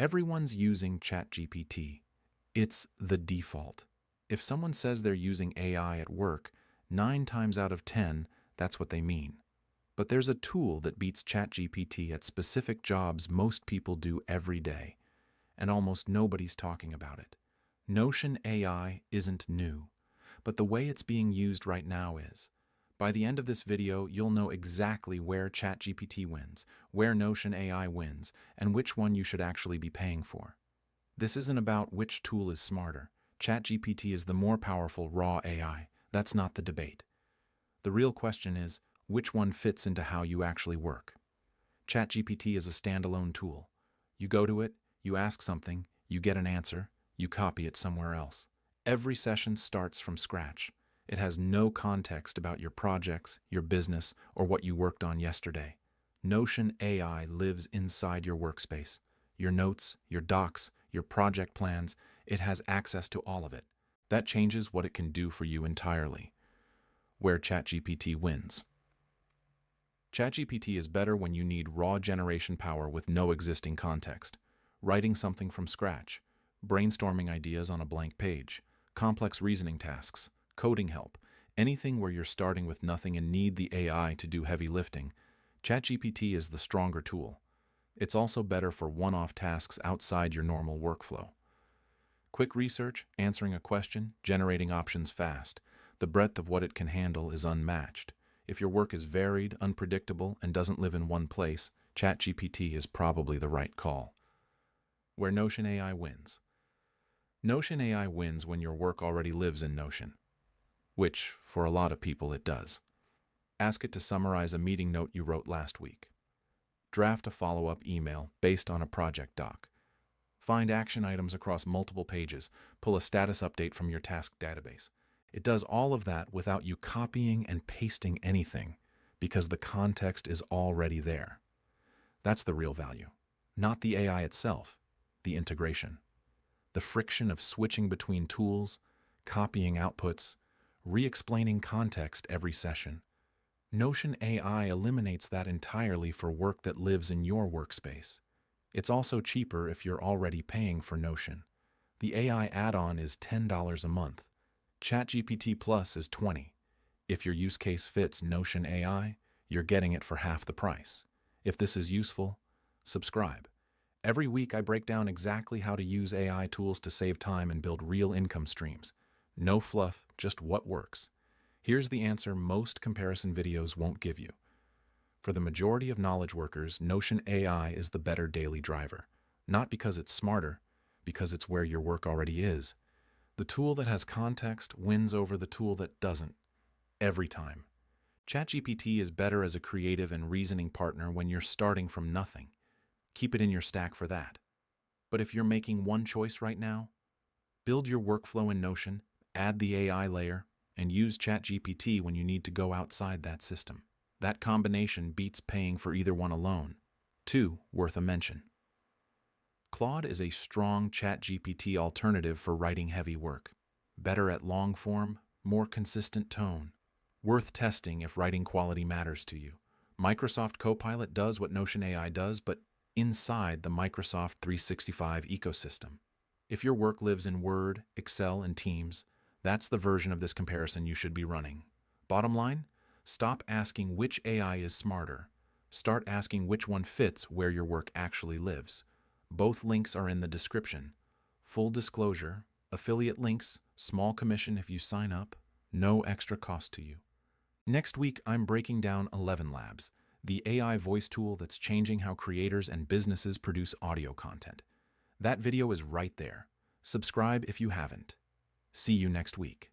Everyone's using ChatGPT. It's the default. If someone says they're using AI at work, 9 times out of 10, that's what they mean. But there's a tool that beats ChatGPT at specific jobs most people do every day, and almost nobody's talking about it. Notion AI isn't new, but the way it's being used right now is. By the end of this video, you'll know exactly where ChatGPT wins, where Notion AI wins, and which one you should actually be paying for. This isn't about which tool is smarter. ChatGPT is the more powerful raw AI. That's not the debate. The real question is, which one fits into how you actually work? ChatGPT is a standalone tool. You go to it, you ask something, you get an answer, you copy it somewhere else. Every session starts from scratch. It has no context about your projects, your business, or what you worked on yesterday. Notion AI lives inside your workspace. Your notes, your docs, your project plans, it has access to all of it. That changes what it can do for you entirely. Where ChatGPT wins. ChatGPT is better when you need raw generation power with no existing context. Writing something from scratch, brainstorming ideas on a blank page, complex reasoning tasks, coding help, anything where you're starting with nothing and need the AI to do heavy lifting, ChatGPT is the stronger tool. It's also better for one-off tasks outside your normal workflow. Quick research, answering a question, generating options fast. The breadth of what it can handle is unmatched. If your work is varied, unpredictable, and doesn't live in one place, ChatGPT is probably the right call. Where Notion AI wins. Notion AI wins when your work already lives in Notion, which, for a lot of people, it does. Ask it to summarize a meeting note you wrote last week. Draft a follow-up email based on a project doc. Find action items across multiple pages. Pull a status update from your task database. It does all of that without you copying and pasting anything, because the context is already there. That's the real value. Not the AI itself, the integration. The friction of switching between tools, copying outputs, re-explaining context every session. Notion AI eliminates that entirely for work that lives in your workspace. It's also cheaper if you're already paying for Notion. The AI add-on is $10 a month. ChatGPT Plus is $20. If your use case fits Notion AI, you're getting it for half the price. If this is useful, subscribe. Every week I break down exactly how to use AI tools to save time and build real income streams. No fluff, just what works. Here's the answer most comparison videos won't give you. For the majority of knowledge workers, Notion AI is the better daily driver. Not because it's smarter, because it's where your work already is. The tool that has context wins over the tool that doesn't. Every time. ChatGPT is better as a creative and reasoning partner when you're starting from nothing. Keep it in your stack for that. But if you're making one choice right now, build your workflow in Notion, add the AI layer, and use ChatGPT when you need to go outside that system. That combination beats paying for either one alone. 2, worth a mention. Claude is a strong ChatGPT alternative for writing heavy work. Better at long form, more consistent tone. Worth testing if writing quality matters to you. Microsoft Copilot does what Notion AI does, but inside the Microsoft 365 ecosystem. If your work lives in Word, Excel, and Teams, that's the version of this comparison you should be running. Bottom line, stop asking which AI is smarter. Start asking which one fits where your work actually lives. Both links are in the description. Full disclosure, affiliate links, small commission if you sign up, no extra cost to you. Next week, I'm breaking down 11 Labs, the AI voice tool that's changing how creators and businesses produce audio content. That video is right there. Subscribe if you haven't. See you next week.